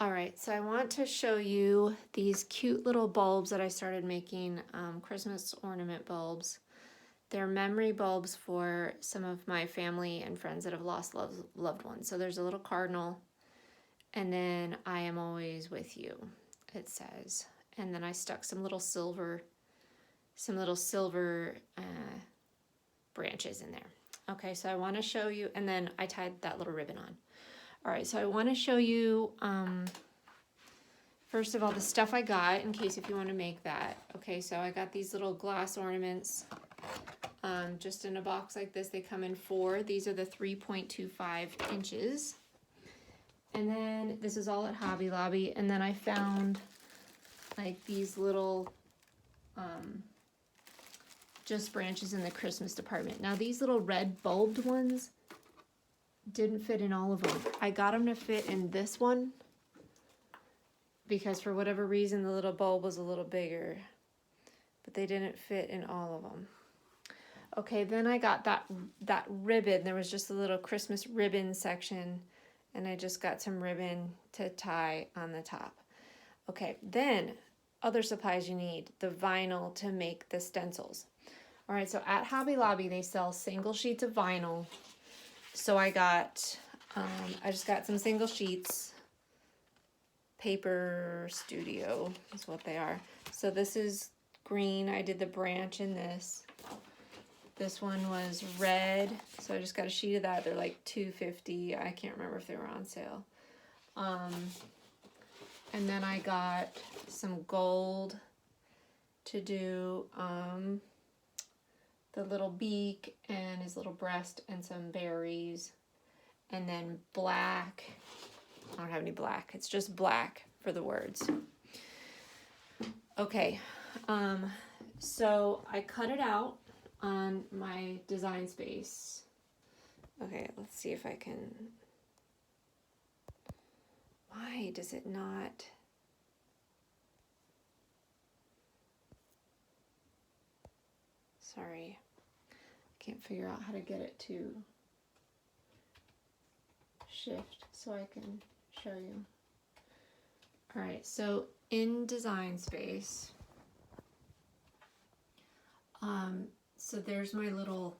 All right, so I want to show you these cute little bulbs that I started making, Christmas ornament bulbs. They're memory bulbs for some of my family and friends that have lost loved ones. So there's a little cardinal, and then I am always with you, it says. And then I stuck some little silver branches in there. Okay, so I want to show you, and then I tied that little ribbon on. All right, so I want to show you, first of all, the stuff I got in case if you want to make that. Okay, so I got these little glass ornaments just in a box like this. They come in 4. These are the 3.25 inches. And then this is all at Hobby Lobby. And then I found like these little just branches in the Christmas department. Now these little red bulbed ones didn't fit in all of them. I got them to fit in this one because for whatever reason the little bulb was a little bigger, but they didn't fit in all of them. Okay, then I got that ribbon. There was just a little Christmas ribbon section, and I just got some ribbon to tie on the top. Okay, then other supplies you need, the vinyl to make the stencils. All right, so at Hobby Lobby they sell single sheets of vinyl. So I just got some single sheets. Paper Studio is what they are. So this is green. I did the branch in this. This one was red, so I just got a sheet of that. They're like $2.50. I can't remember if they were on sale. And then I got some gold to do the little beak and his little breast and some berries. And then black. I don't have any black. It's just black for the words. Okay, so I cut it out on my design space. Okay, let's see if I can. Why does it not? Sorry, I can't figure out how to get it to shift so I can show you. All right, so in design space, so there's my little,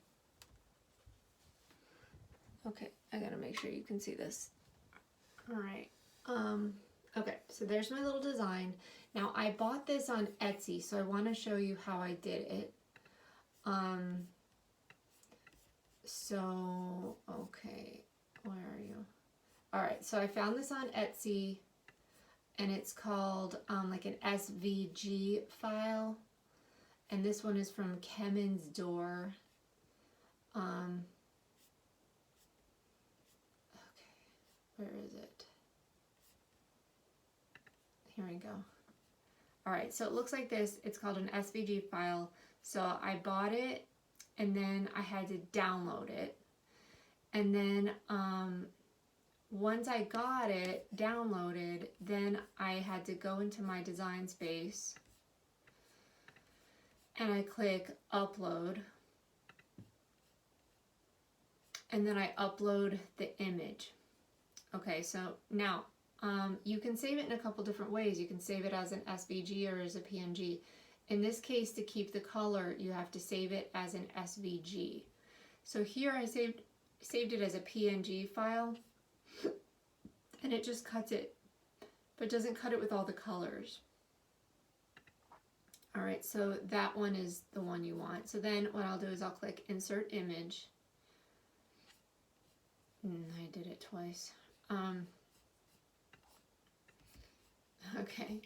okay, I gotta make sure you can see this. All right, okay, so there's my little design. Now I bought this on Etsy, so I wanna show you how I did it. So, okay, where are you? All right, so I found this on Etsy, and it's called like an SVG file, and this one is from Kemen's Door. Okay, where is it? Here we go. All right, so it looks like this. It's called an SVG file. So I bought it, and then I had to download it, and then once I got it downloaded, then I had to go into my design space and I click upload, and then I upload the image. Okay, so now you can save it in a couple different ways. You can save it as an SVG or as a PNG. In this case, to keep the color, you have to save it as an SVG. So here I saved it as a PNG file, and it just cuts it, but doesn't cut it with all the colors. All right, so that one is the one you want. So then what I'll do is I'll click Insert Image. I did it twice. Okay,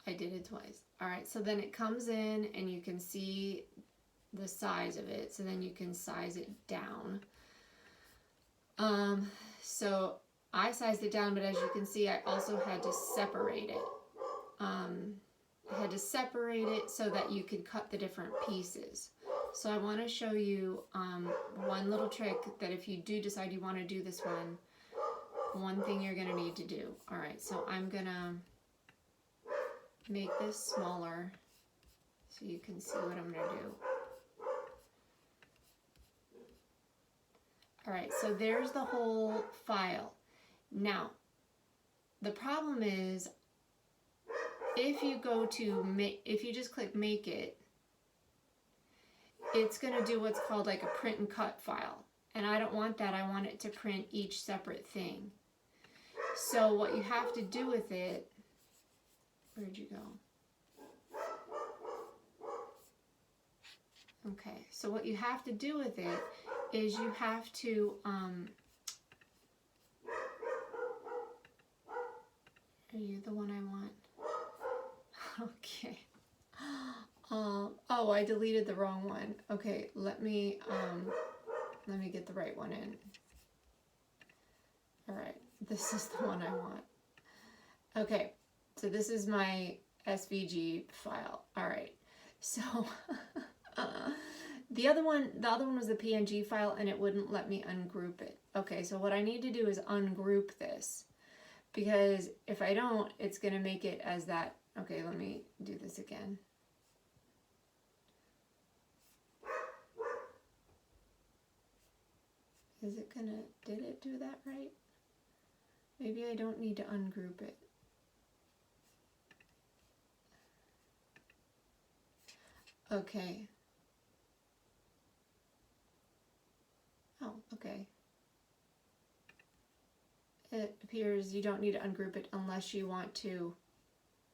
I did it twice. All right, so then it comes in and you can see the size of it. So then you can size it down. So I sized it down, but as you can see, I also had to separate it. I had to separate it so that you could cut the different pieces. So I want to show you one little trick that if you do decide you want to do this one thing you're going to need to do. All right, so I'm going to make this smaller so you can see what I'm going to do. All right, so there's the whole file. Now, the problem is if you go to if you just click make it, it's going to do what's called like a print and cut file. And I don't want that. I want it to print each separate thing. So what you have to do with it, where'd you go? Okay, so what you have to do with it is you have to, are you the one I want? Okay. Oh, I deleted the wrong one. Okay, let me get the right one in. All right, this is the one I want. Okay, so this is my SVG file. All right, so the other one was the PNG file, and it wouldn't let me ungroup it. Okay, so what I need to do is ungroup this, because if I don't, it's gonna make it as that. Okay, let me do this again. Is it gonna, did it do that right? Maybe I don't need to ungroup it. Okay. Oh, okay. It appears you don't need to ungroup it unless you want to.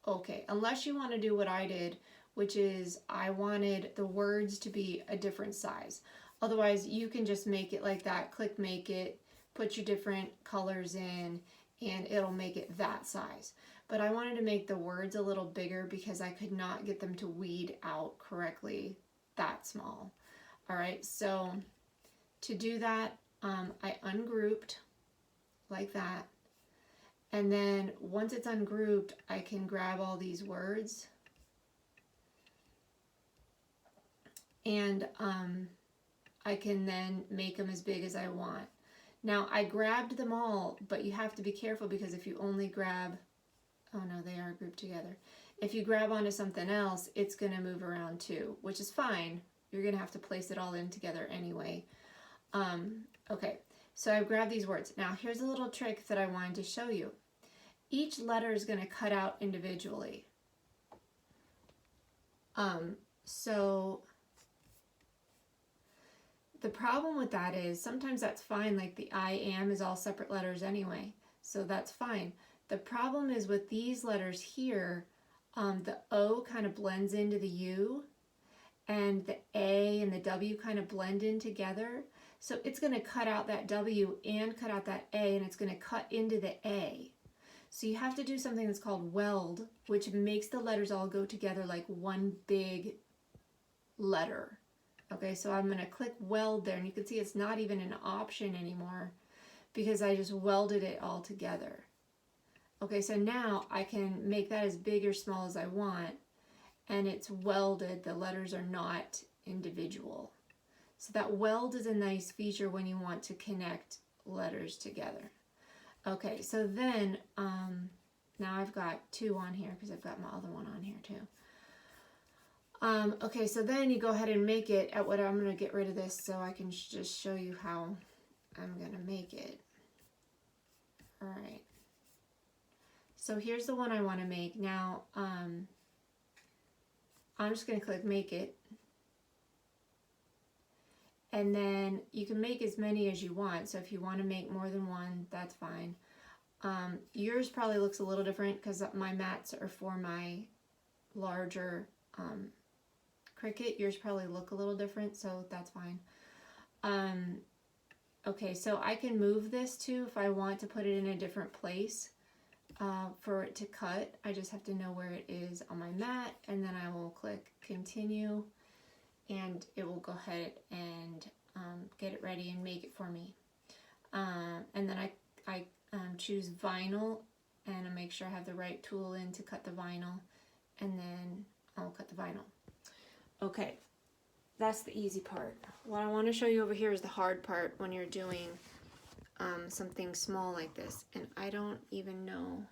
Okay, unless you want to do what I did, which is I wanted the words to be a different size. Otherwise, you can just make it like that. Click make it, put your different colors in, and it'll make it that size. But I wanted to make the words a little bigger because I could not get them to weed out correctly that small. All right, so to do that, I ungrouped like that. And then once it's ungrouped, I can grab all these words and I can then make them as big as I want. Now I grabbed them all, but you have to be careful because if you only grab, oh no, they are grouped together. If you grab onto something else, it's gonna move around too, which is fine. You're gonna have to place it all in together anyway. Okay, so I've grabbed these words. Now here's a little trick that I wanted to show you. Each letter is gonna cut out individually. So the problem with that is sometimes that's fine, like the I am is all separate letters anyway, so that's fine. The problem is with these letters here, the O kind of blends into the U, and the A and the W kind of blend in together. So it's going to cut out that W and cut out that A, and it's going to cut into the A. So you have to do something that's called weld, which makes the letters all go together like one big letter. Okay, so I'm going to click weld there, and you can see it's not even an option anymore because I just welded it all together. Okay, so now I can make that as big or small as I want, and it's welded. The letters are not individual. So that weld is a nice feature when you want to connect letters together. Okay, so then now I've got two on here because I've got my other one on here too. Okay, so then you go ahead and make it at what I'm going to get rid of this so I can just show you how I'm going to make it. All right. So here's the one I want to make. Now, I'm just going to click make it. And then you can make as many as you want. So if you want to make more than one, that's fine. Yours probably looks a little different because my mats are for my larger Cricut. Yours probably look a little different, so that's fine. Okay, so I can move this too if I want to put it in a different place for it to cut. I just have to know where it is on my mat, and then I will click continue, and it will go ahead and get it ready and make it for me. And then I choose vinyl, and I make sure I have the right tool in to cut the vinyl, and then I'll cut the vinyl. Okay, that's the easy part. What I want to show you over here is the hard part when you're doing something small like this, and I don't even know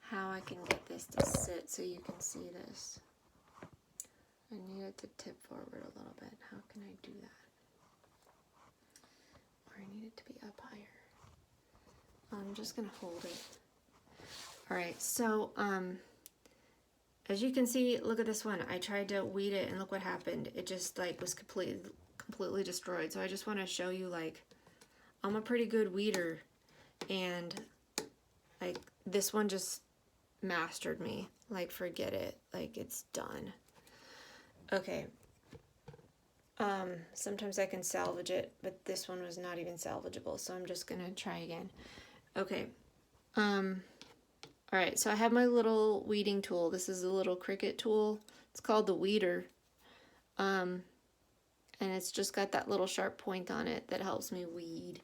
how I can get this to sit so you can see this. I need it to tip forward a little bit. How can I do that? Or I need it to be up higher. I'm just going to hold it All right, so as you can see, look at this one. I tried to weed it and look what happened. It just like was completely destroyed. So I just want to show you, like, I'm a pretty good weeder, and like this one just mastered me. Like, forget it. Like, it's done. Okay. Sometimes I can salvage it, but this one was not even salvageable, so I'm just gonna try again. Okay. All right, so I have my little weeding tool. This is a little Cricut tool. It's called the weeder. And it's just got that little sharp point on it that helps me weed.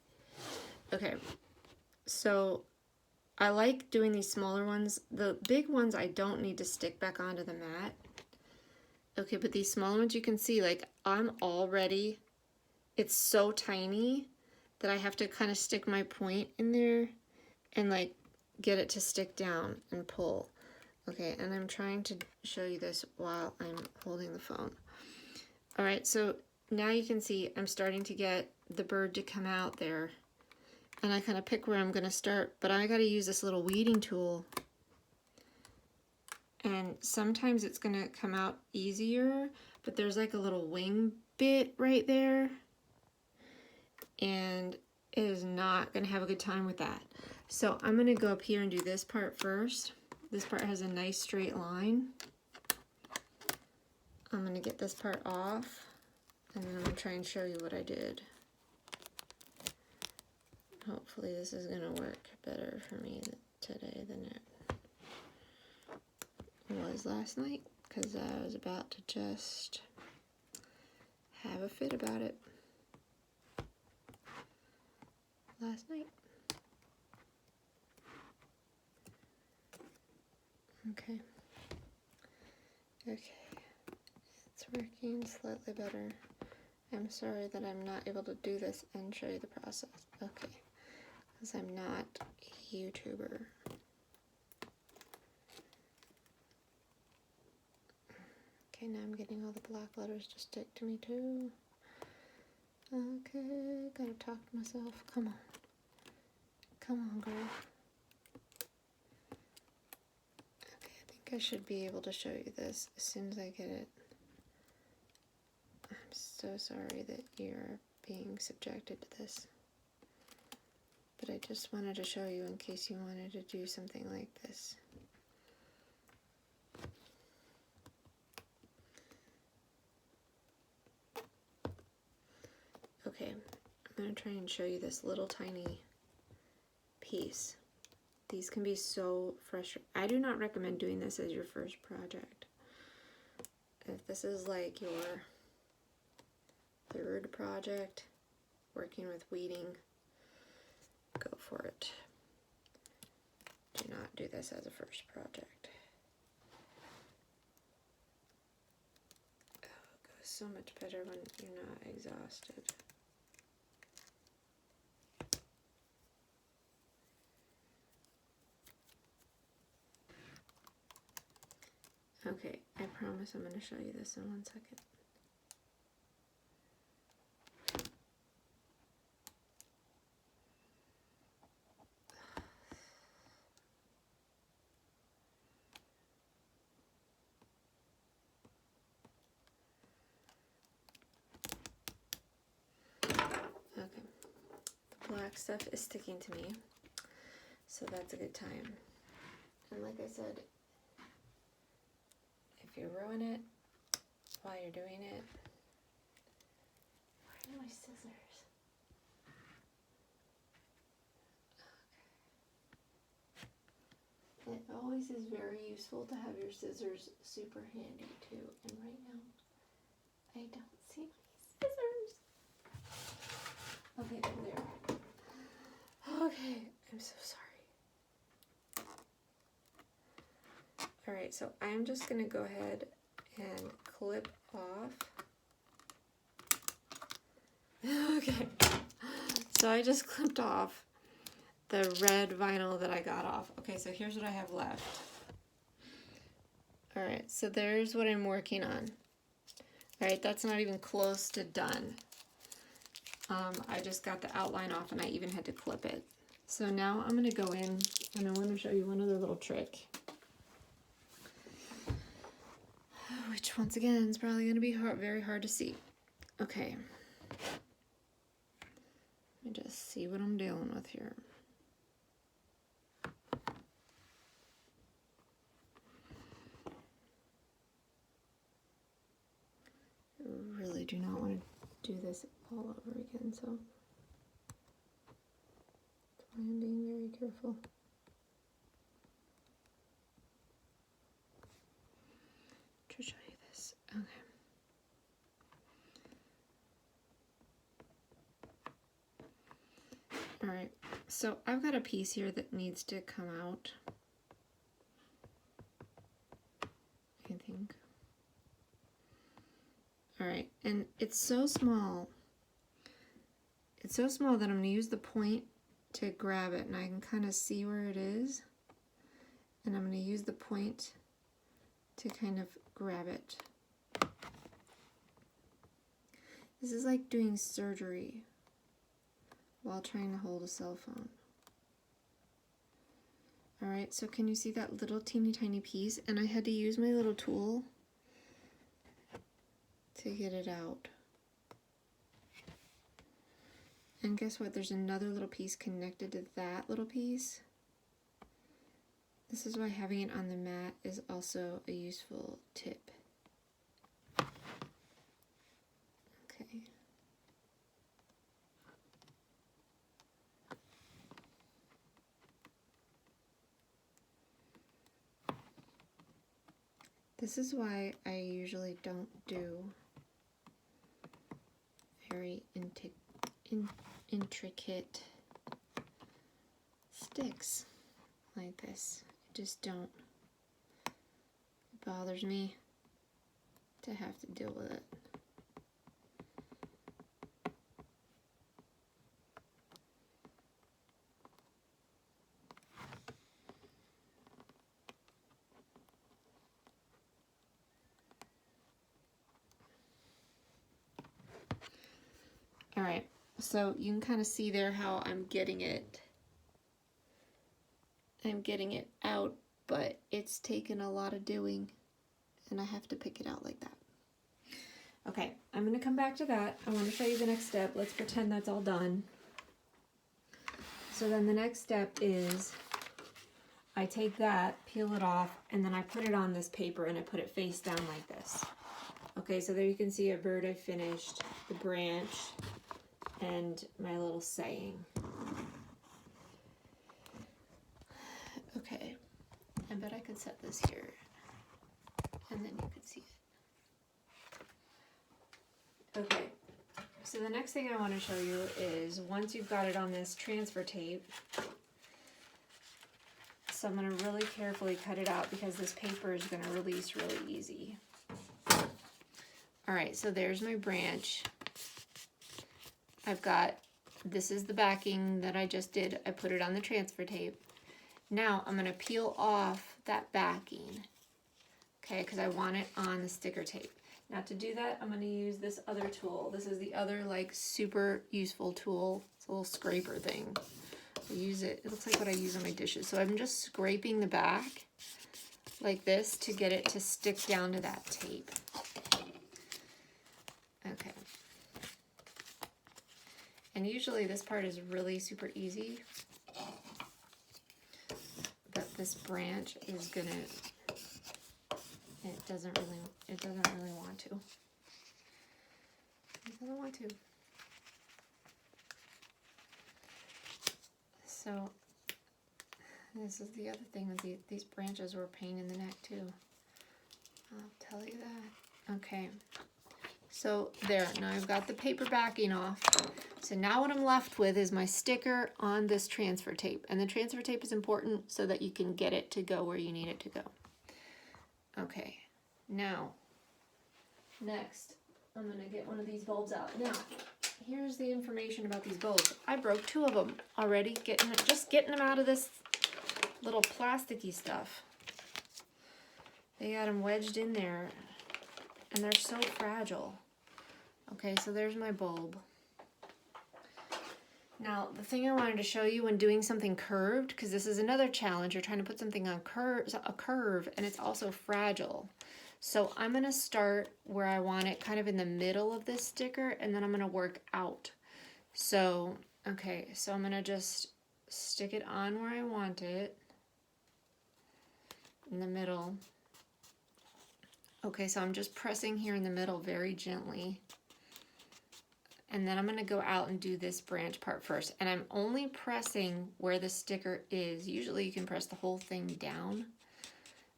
Okay, so I like doing these smaller ones. The big ones I don't need to stick back onto the mat. Okay, but these smaller ones, you can see, like, I'm already, it's so tiny that I have to kind of stick my point in there and like get it to stick down and pull. Okay, and I'm trying to show you this while I'm holding the phone. All right, so now you can see I'm starting to get the bird to come out there, and I kind of pick where I'm going to start, but I got to use this little weeding tool, and sometimes it's going to come out easier, but there's like a little wing bit right there, and it is not going to have a good time with that. So I'm going to go up here and do this part first. This part has a nice straight line. I'm going to get this part off, and then I'm going to try and show you what I did. Hopefully this is going to work better for me today than it was last night, because I was about to just have a fit about it last night. Okay. It's working slightly better. I'm sorry that I'm not able to do this and show you the process. Okay, because I'm not a YouTuber. Okay, now I'm getting all the black letters to stick to me too. Okay, gotta talk to myself. Come on. Come on, girl. Okay, I think I should be able to show you this as soon as I get it. I'm so sorry that you're being subjected to this. But I just wanted to show you in case you wanted to do something like this. Okay, I'm going to try and show you this little tiny piece. These can be so frustrating. I do not recommend doing this as your first project. If this is like your third project, working with weeding, go for it. Do not do this as a first project. Oh, it goes so much better when you're not exhausted. Okay, I promise I'm going to show you this in 1 second. Okay, the black stuff is sticking to me, so that's a good time. And like I said, if you ruin it while you're doing it, where are my scissors? Okay. It always is very useful to have your scissors super handy too, and right now I don't see my scissors. Okay, there. Okay, I'm so sorry. Alright, so I'm just going to go ahead and clip off. Okay, so I just clipped off the red vinyl that I got off. Okay, so here's what I have left. Alright, so there's what I'm working on. Alright, that's not even close to done. I just got the outline off and I even had to clip it. So now I'm going to go in and I want to show you one other little trick. Which, once again, is probably going to be very hard to see. Okay. Let me just see what I'm dealing with here. I really do not want to do this all over again, so that's why I'm being very careful. To show you this. Okay. Alright, so I've got a piece here that needs to come out, I think. Alright, and it's so small. It's so small that I'm going to use the point to grab it, and I can kind of see where it is. And I'm going to use the point to kind of grab it. This is like doing surgery while trying to hold a cell phone. Alright, so can you see that little teeny tiny piece? And I had to use my little tool to get it out. And guess what? There's another little piece connected to that little piece. This is why having it on the mat is also a useful tip. Okay. This is why I usually don't do very intricate sticks like this. I just don't. It bothers me to have to deal with it. All right, so you can kind of see there how I'm getting it. I'm getting it out, but it's taken a lot of doing, and I have to pick it out like that. Okay, I'm gonna come back to that. I want to show you the next step. Let's pretend that's all done. So then the next step is I take that, peel it off, and then I put it on this paper and I put it face down like this. Okay, so there you can see a bird I finished, the branch, and my little saying. Okay, I bet I could set this here, and then you could see it. Okay, so the next thing I want to show you is once you've got it on this transfer tape, so I'm going to really carefully cut it out because this paper is going to release really easy. Alright, so there's my branch. I've got, this is the backing that I just did. I put it on the transfer tape. Now I'm going to peel off that backing, okay, because I want it on the sticker tape. Now to do that, I'm going to use this other tool. This is the other like super useful tool. It's a little scraper thing. I use it, it looks like what I use on my dishes. So I'm just scraping the back like this to get it to stick down to that tape. Okay. And usually this part is really super easy, but this branch is gonna, it doesn't really want to. It doesn't want to. So this is the other thing with these branches were a pain in the neck too. I'll tell you that. Okay. So there, now I've got the paper backing off. So now what I'm left with is my sticker on this transfer tape. And the transfer tape is important so that you can get it to go where you need it to go. Okay, now, next, I'm gonna get one of these bulbs out. Now, here's the information about these bulbs. I broke 2 of them already, just getting them out of this little plasticky stuff. They got them wedged in there, and they're so fragile. Okay, so there's my bulb. Now, the thing I wanted to show you when doing something curved, because this is another challenge, you're trying to put something on a curve, and it's also fragile. So I'm going to start where I want it, kind of in the middle of this sticker, and then I'm going to work out. So, okay, so I'm going to just stick it on where I want it, in the middle. Okay, so I'm just pressing here in the middle very gently. And then I'm going to go out and do this branch part first. And I'm only pressing where the sticker is. Usually you can press the whole thing down,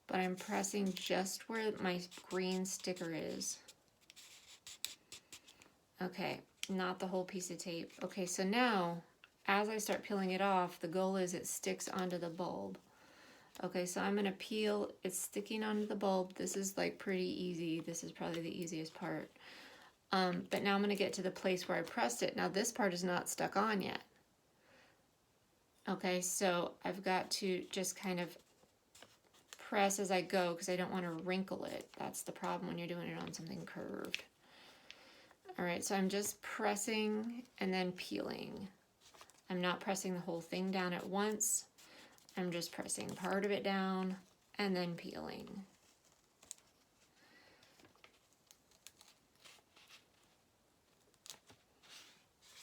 but I'm pressing just where my green sticker is. Okay, not the whole piece of tape. Okay, so now as I start peeling it off, the goal is it sticks onto the bulb. Okay, so I'm going to peel. It's sticking onto the bulb. This is like pretty easy. This is probably the easiest part. But now I'm going to get to the place where I pressed it. Now this part is not stuck on yet. Okay, so I've got to just kind of press as I go because I don't want to wrinkle it. That's the problem when you're doing it on something curved. All right, so I'm just pressing and then peeling. I'm not pressing the whole thing down at once. I'm just pressing part of it down and then peeling.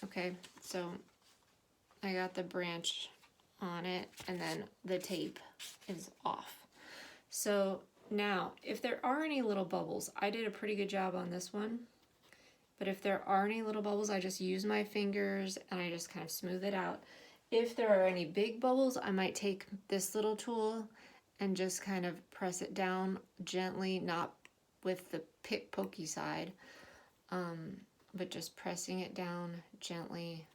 Okay, so I got the branch on it and then the tape is off. So now, if there are any little bubbles, I did a pretty good job on this one, but if there are any little bubbles, I just use my fingers and I just kind of smooth it out. If there are any big bubbles, I might take this little tool and just kind of press it down gently, not with the pokey side, but just pressing it down gently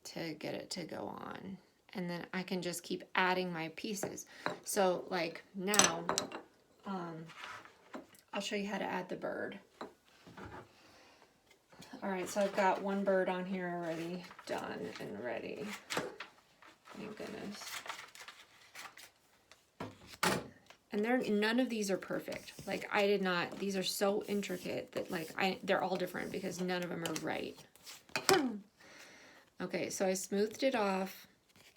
to get it to go on. And then I can just keep adding my pieces. So like now, I'll show you how to add the bird. All right, so I've got one bird on here already done and ready. Thank goodness. And none of these are perfect. Like I did not, these are so intricate that like they're all different because none of them are right. Okay, so I smoothed it off.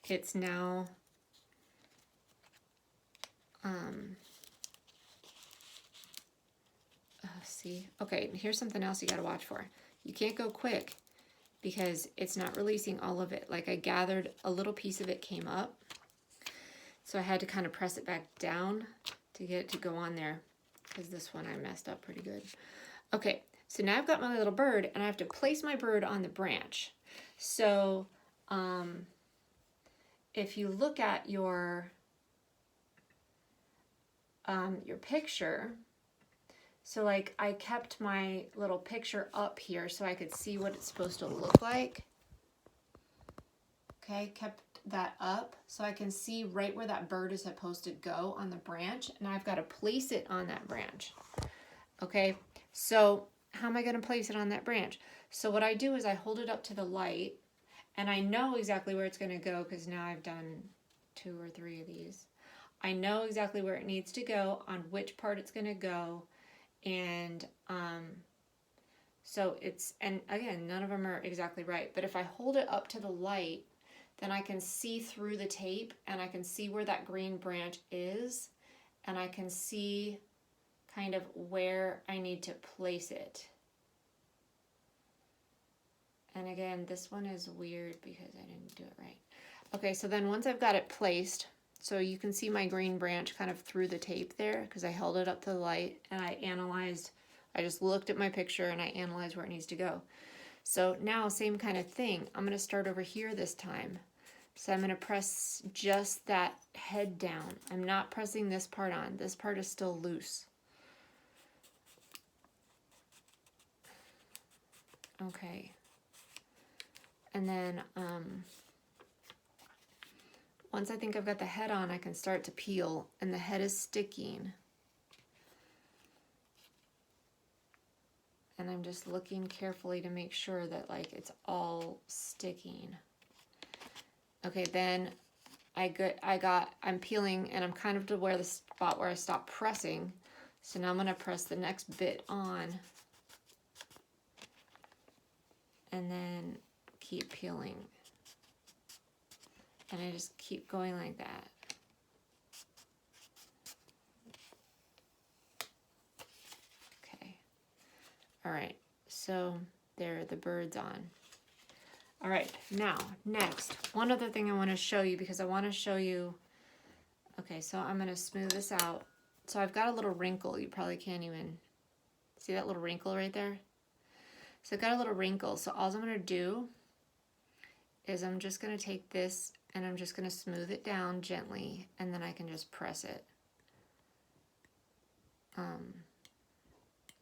It's now, see, okay, here's something else you gotta watch for. You can't go quick because it's not releasing all of it. Like I gathered a little piece of it came up. So I had to kind of press it back down to get it to go on there because this one I messed up pretty good. Okay, so now I've got my little bird and I have to place my bird on the branch. So if you look at your picture, so like I kept my little picture up here so I could see what it's supposed to look like. Okay, kept that up so I can see right where that bird is supposed to go on the branch, and I've got to place it on that branch. Okay, so how am I going to place it on that branch? So what I do is I hold it up to the light, and I know exactly where it's going to go because now I've done 2 or 3 of these. I know exactly where it needs to go, on which part it's going to go, and so it's, and again, none of them are exactly right, but if I hold it up to the light, then I can see through the tape and I can see where that green branch is and I can see kind of where I need to place it. And again, this one is weird because I didn't do it right. Okay, so then once I've got it placed, so you can see my green branch kind of through the tape there because I held it up to the light and I just looked at my picture and I analyzed where it needs to go. So now same kind of thing. I'm going to start over here this time. So I'm going to press just that head down. I'm not pressing this part on. This part is still loose. Okay. And then once I think I've got the head on, I can start to peel and the head is sticking. And I'm just looking carefully to make sure that like it's all sticking. Okay, then I'm peeling and I'm kind of to where the spot where I stopped pressing. So now I'm gonna press the next bit on. And then keep peeling. And I just keep going like that. Okay. All right. So there are the birds on. All right. Now, next, one other thing I want to show you, because I want to show you. Okay, so I'm going to smooth this out. So I've got a little wrinkle. You probably can't even see that little wrinkle right there. So I've got a little wrinkle. So all I'm going to do is I'm just going to take this and I'm just going to smooth it down gently, and then I can just press it.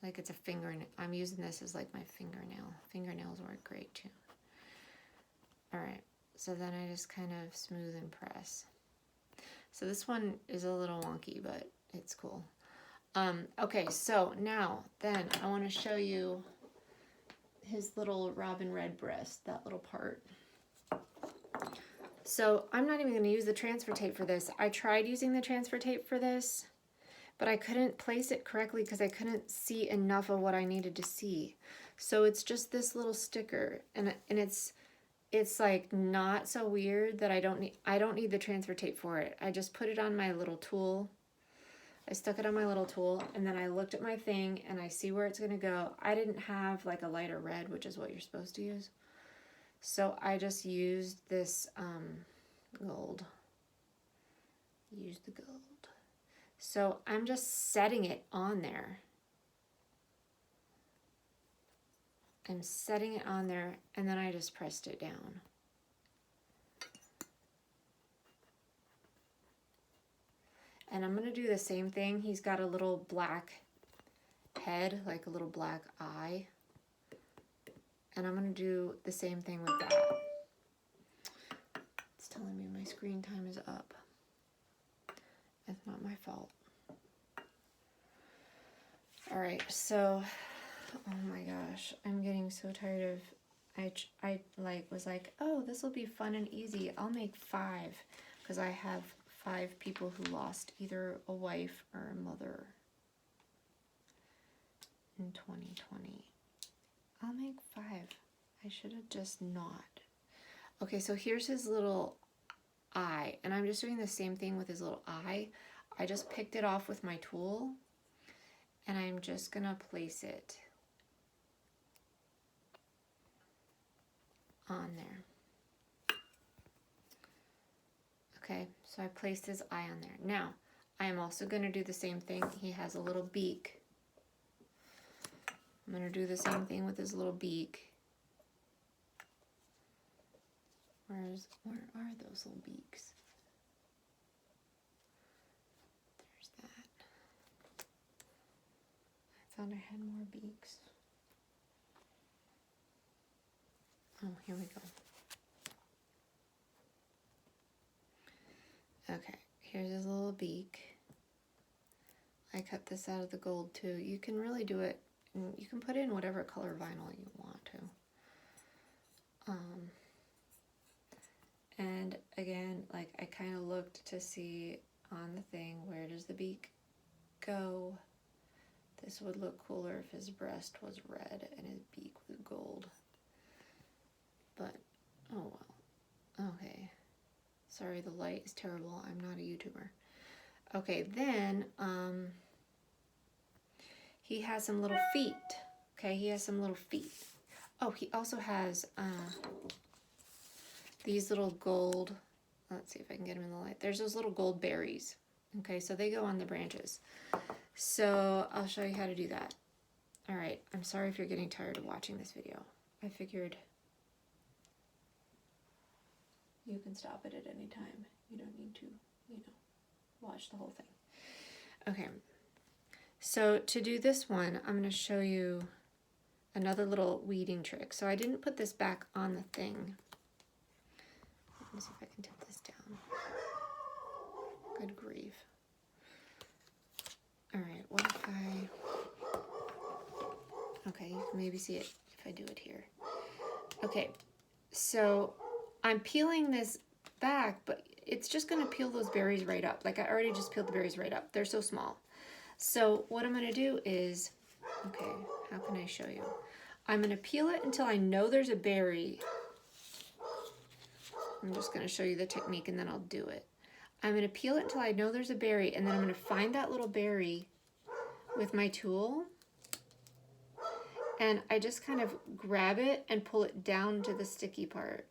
Like it's a fingernail. I'm using this as like my fingernail. Fingernails work great too. All right, so then I just kind of smooth and press. So this one is a little wonky, but it's cool. Okay, so now then I want to show you his little robin redbreast, that little part. So I'm not even going to use the transfer tape for this. I tried using the transfer tape for this, but I couldn't place it correctly because I couldn't see enough of what I needed to see. So it's just this little sticker, and it's like not so weird that I don't need the transfer tape for it. I just put it on my little tool. I stuck it on my little tool, and then I looked at my thing and I see where it's going to go. I didn't have like a lighter red, which is what you're supposed to use. So I just used this gold. Use the gold. So I'm just setting it on there. I'm setting it on there, and then I just pressed it down. And I'm going to do the same thing. He's got a little black head, like a little black eye. And I'm going to do the same thing with that. It's telling me my screen time is up. That's not my fault. All right, so, oh my gosh, I'm getting so tired of, I was like, oh, this will be fun and easy. I'll make 5, because I have 5 people who lost either a wife or a mother in 2020. I'll make 5. I should have just not. Okay, so here's his little eye, and I'm just doing the same thing with his little eye. I just picked it off with my tool, and I'm just gonna place it on there. Okay, so I placed his eye on there. Now, I am also gonna do the same thing. He has a little beak. I'm gonna do the same thing with his little beak. Where are those little beaks? There's that. I thought I had more beaks. Oh, here we go. Okay, here's his little beak. I cut this out of the gold too. You can really do it, and you can put in whatever color vinyl you want to. And again, like I kind of looked to see on the thing, where does the beak go? This would look cooler if his breast was red and his beak was gold. But, oh well. Okay. Sorry, the light is terrible. I'm not a YouTuber. Okay, then, he has some little feet. Okay, he has some little feet. Oh, he also has, these little gold, let's see if I can get them in the light. There's those little gold berries. Okay, so they go on the branches. So I'll show you how to do that. All right, I'm sorry if you're getting tired of watching this video. I figured you can stop it at any time. You don't need to, watch the whole thing. Okay, so to do this one, I'm gonna show you another little weeding trick. So I didn't put this back on the thing. Let me see if I can tip this down. Good grief. All right, what if okay, you can maybe see it if I do it here. Okay, so I'm peeling this back, but it's just gonna peel those berries right up. Like I already just peeled the berries right up. They're so small. So what I'm gonna do is, okay, how can I show you? I'm gonna peel it until I know there's a berry I'm just going to show you the technique and then I'll do it. I'm going to peel it until I know there's a berry, and then I'm going to find that little berry with my tool, and I just kind of grab it and pull it down to the sticky part.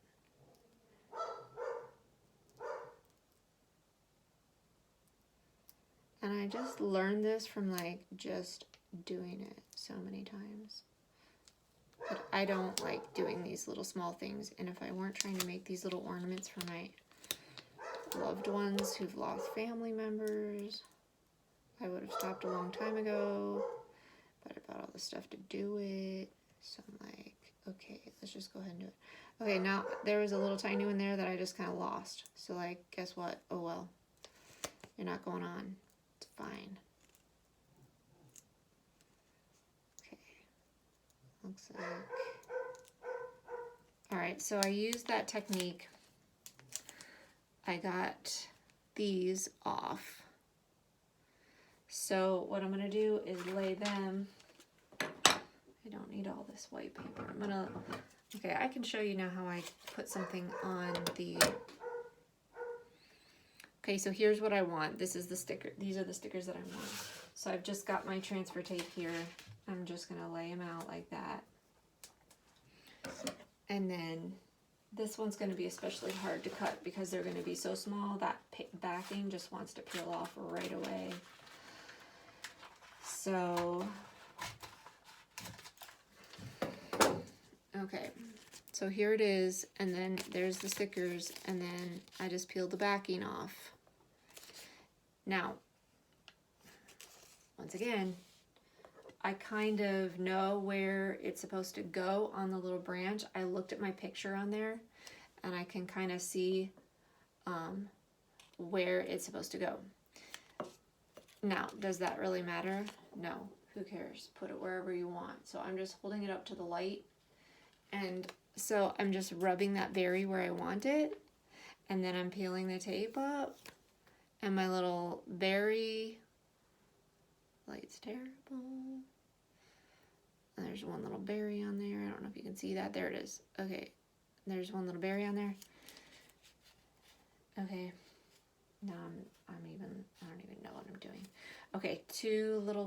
And I just learned this from like just doing it so many times. But I don't like doing these little small things, and if I weren't trying to make these little ornaments for my loved ones who've lost family members, I would have stopped a long time ago, but I bought all the stuff to do it. So I'm like, okay, let's just go ahead and do it. Okay, now there was a little tiny one there that I just kind of lost. So like, guess what? Oh well, you're not going on. It's fine. Okay, looks like, all right, so I used that technique. I got these off. So what I'm gonna do is lay them, I don't need all this white paper. I'm gonna, okay, I can show you now how I put something on the, okay, so here's what I want. This is the sticker, these are the stickers that I want. So I've just got my transfer tape here. I'm just gonna lay them out like that. And then this one's going to be especially hard to cut because they're going to be so small that backing just wants to peel off right away. So, okay, so here it is, and then there's the stickers, and then I just peeled the backing off. Now, once again, I kind of know where it's supposed to go on the little branch. I looked at my picture on there and I can kind of see where it's supposed to go. Now, does that really matter? No, who cares? Put it wherever you want. So I'm just holding it up to the light, and so I'm just rubbing that berry where I want it, and then I'm peeling the tape up, and my little berry, light's terrible. And there's one little berry on there. I don't know if you can see that. There it is. Okay. There's one little berry on there. Okay. Now I don't even know what I'm doing. Okay,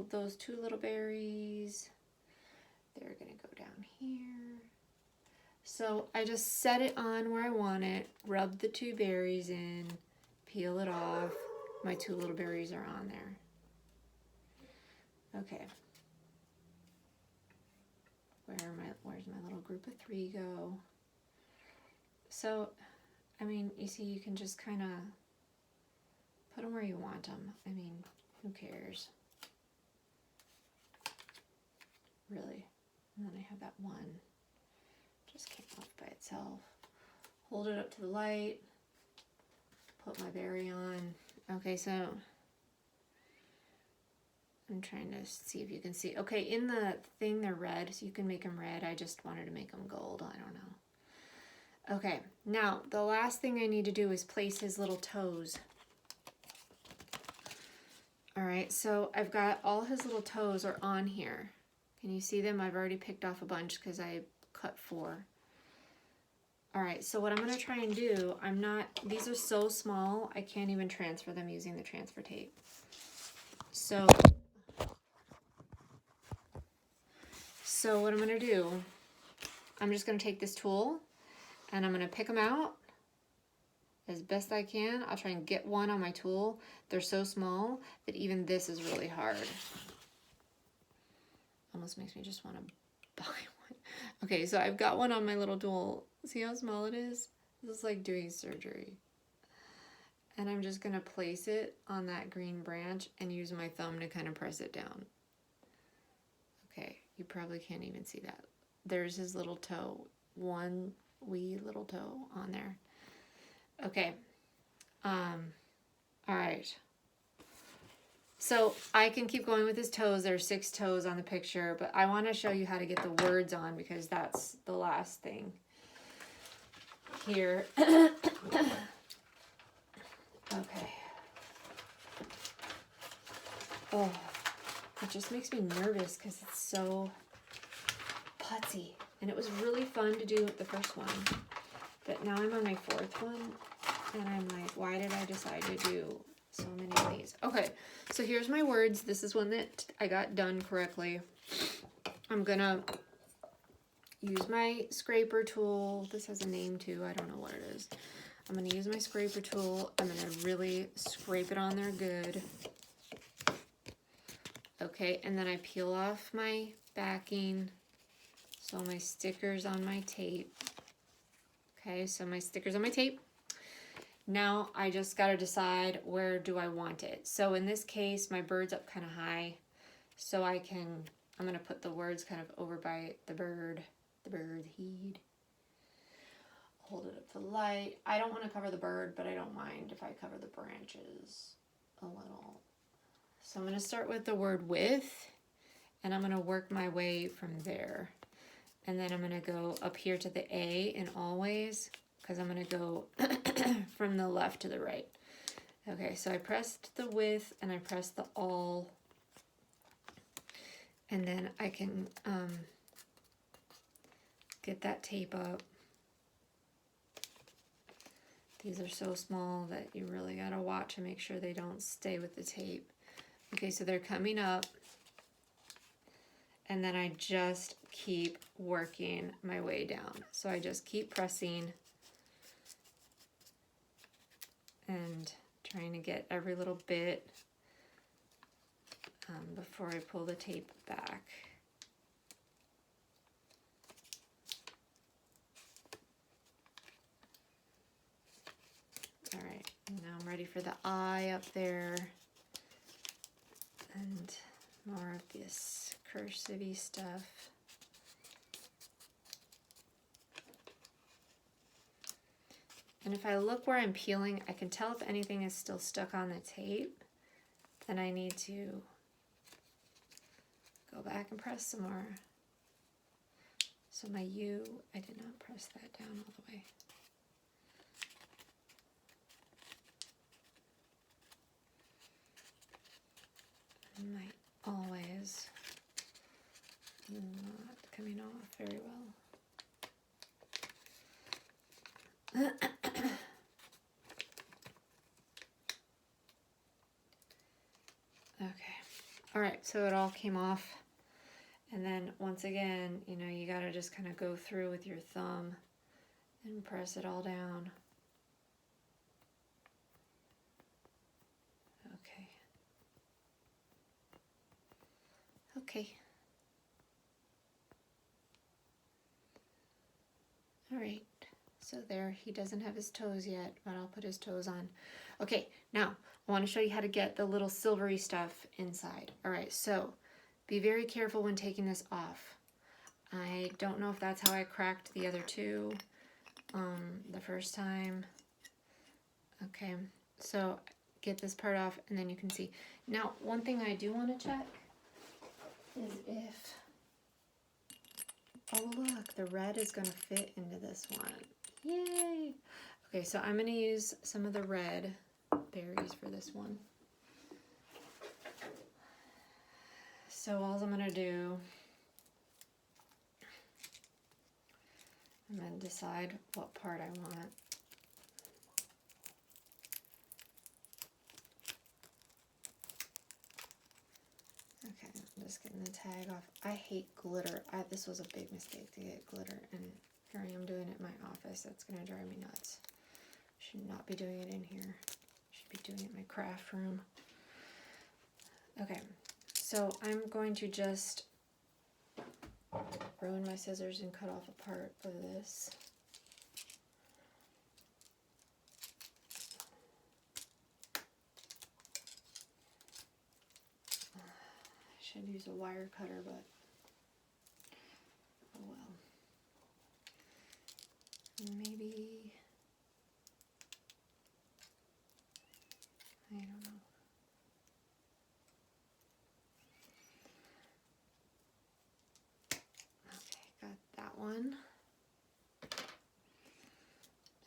those two little berries. They're gonna go down here. So I just set it on where I want it, rub the two berries in, peel it off. My two little berries are on there. Okay. Where's my little group of three go? So, I mean, you see, you can just kind of put them where you want them. I mean, who cares? Really. And then I have that one. Just came off by itself. Hold it up to the light. Put my berry on. Okay, so I'm trying to see if you can see. Okay, in the thing they're red, so you can make them red. I just wanted to make them gold. I don't know. Okay, now the last thing I need to do is place his little toes. All right, so I've got all his little toes are on here. Can you see them? I've already picked off a bunch because I cut 4. All right, so what I'm gonna try and do, these are so small, I can't even transfer them using the transfer tape. So what I'm gonna do, I'm just gonna take this tool and I'm gonna pick them out as best I can. I'll try and get one on my tool. They're so small that even this is really hard. Almost makes me just want to buy one. Okay, so I've got one on my little tool. See how small it is? This is like doing surgery. And I'm just gonna place it on that green branch and use my thumb to kind of press it down. Okay, you probably can't even see that. There's his little toe, one wee little toe on there. Okay, all right. So I can keep going with his toes. There's 6 toes on the picture, but I want to show you how to get the words on because that's the last thing here. Okay. Oh, it just makes me nervous because it's so putsy. And it was really fun to do the first one. But now I'm on my 4th one, and I'm like, why did I decide to do so many of these? Okay, so here's my words. This is one that I got done correctly. I'm gonna use my scraper tool. This has a name too, I don't know what it is. I'm gonna use my scraper tool. I'm gonna really scrape it on there good. Okay, and then I peel off my backing. So my stickers on my tape. Okay, so my stickers on my tape. Now I just gotta decide where do I want it. So in this case, my bird's up kind of high. So I'm gonna put the words kind of over by the bird, the heed. Hold it up to the light. I don't want to cover the bird, but I don't mind if I cover the branches a little. So I'm gonna start with the word with, and I'm gonna work my way from there. And then I'm gonna go up here to the A in always, because I'm gonna go from the left to the right. Okay, so I pressed the with and I pressed the all. And then I can get that tape up. These are so small that you really gotta watch and make sure they don't stay with the tape. Okay, so they're coming up. And then I just keep working my way down. So I just keep pressing and trying to get every little bit before I pull the tape back. All right, now I'm ready for the eye up there. And more of this cursive-y stuff. And if I look where I'm peeling, I can tell if anything is still stuck on the tape. Then I need to go back and press some more. So my U, I did not press that down all the way. My always not coming off very well. Okay, all right, so it all came off. And then once again, you know, you gotta just kind of go through with your thumb and press it all down. Okay. Okay. All right, so there, he doesn't have his toes yet, but I'll put his toes on. Okay, now I want to show you how to get the little silvery stuff inside. All right, so be very careful when taking this off. I don't know if that's how I cracked the other two the first time. Okay, so get this part off and then you can see. Now, one thing I do want to check is if, oh look, the red is going to fit into this one. Yay! Okay, so I'm going to use some of the red berries for this one. So all I'm going to do, I'm going to decide what part I want. Okay, I'm just getting the tag off. I hate glitter. This was a big mistake to get glitter, and here I am doing it in my office. That's going to drive me nuts. Should not be doing it in here. Should be doing it in my craft room. Okay, so I'm going to just ruin my scissors and cut off a part of this. I should use a wire cutter, but oh well. Maybe, I don't know. That one,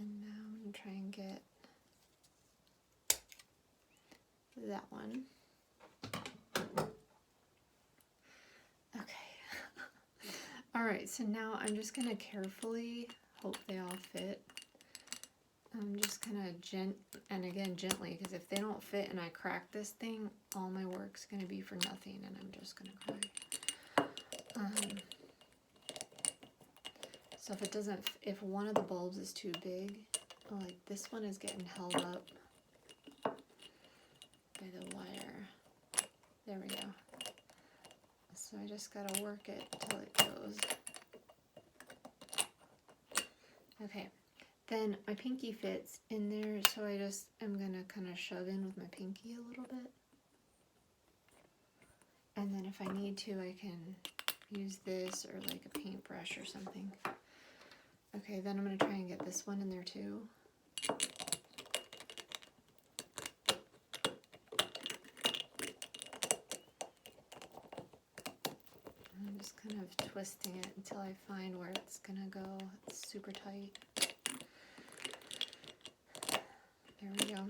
and now I'm going to try and get that one. Okay. All right, so now I'm just going to carefully hope they all fit. I'm just kind of gently, because if they don't fit and I crack this thing, all my work's going to be for nothing, and I'm just going to cry. So if it doesn't, if one of the bulbs is too big, like this one is getting held up by the wire. There we go. So I just got to work it till it goes. Okay. Then my pinky fits in there, so I just am going to kind of shove in with my pinky a little bit. And then if I need to, I can use this or like a paintbrush or something. Okay, then I'm going to try and get this one in there too. I'm just kind of twisting it until I find where it's going to go. It's super tight. There we go.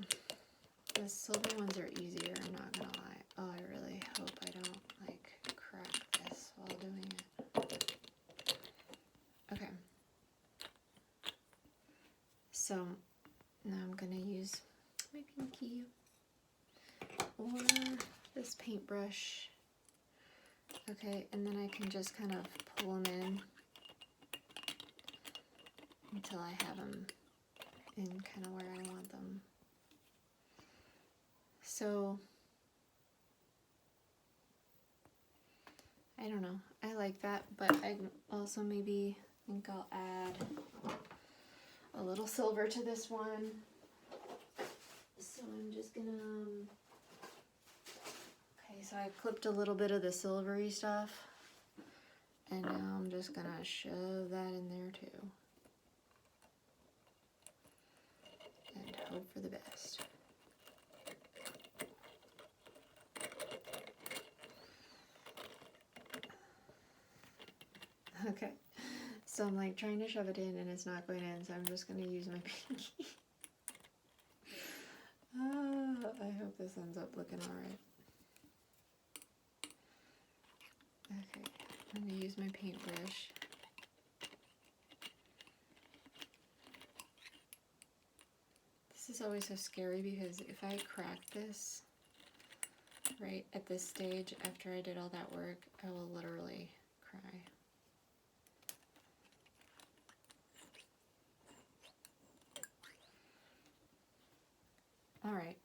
The silver ones are easier, I'm not gonna lie. Oh, I really hope I don't like crack this while doing it. Okay. So now I'm gonna use my pinky or this paintbrush. Okay, and then I can just kind of pull them in until I have them in kind of where I want them. So, I don't know, I like that, but I also maybe think I'll add a little silver to this one. So I'm just gonna, okay, so I clipped a little bit of the silvery stuff, and now I'm just gonna shove that in there too. And hope for the best. Okay, so I'm like trying to shove it in and it's not going in, so I'm just going to use my pinky. I hope this ends up looking alright. Okay, I'm going to use my paintbrush. This is always so scary because if I crack this right at this stage after I did all that work, I will literally cry. All right.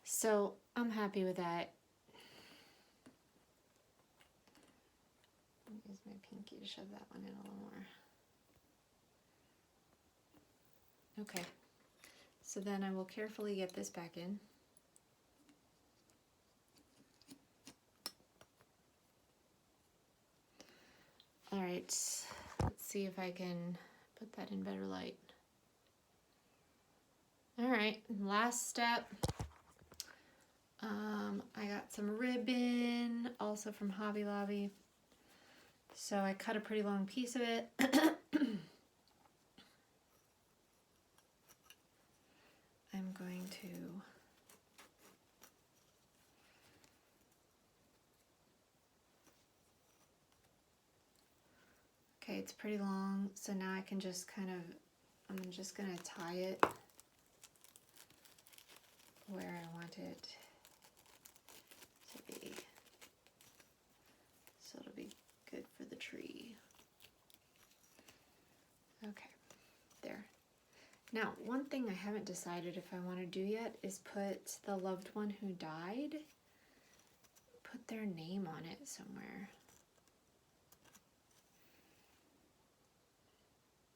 So I'm happy with that. I'll use my pinky to shove that one in a little more. Okay. So then I will carefully get this back in. All right. Let's see if I can put that in better light. All right, last step. I got some ribbon, also from Hobby Lobby. So I cut a pretty long piece of it. I'm going to okay, it's pretty long, so now I can just kind of, I'm just gonna tie it where I want it to be, so it'll be good for the tree. Okay, there. Now, one thing I haven't decided if I want to do yet is put the loved one who died, put their name on it somewhere.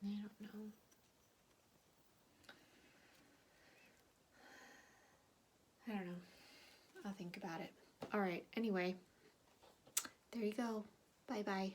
I don't know. I don't know. I'll think about it. All right, anyway, there you go. Bye-bye.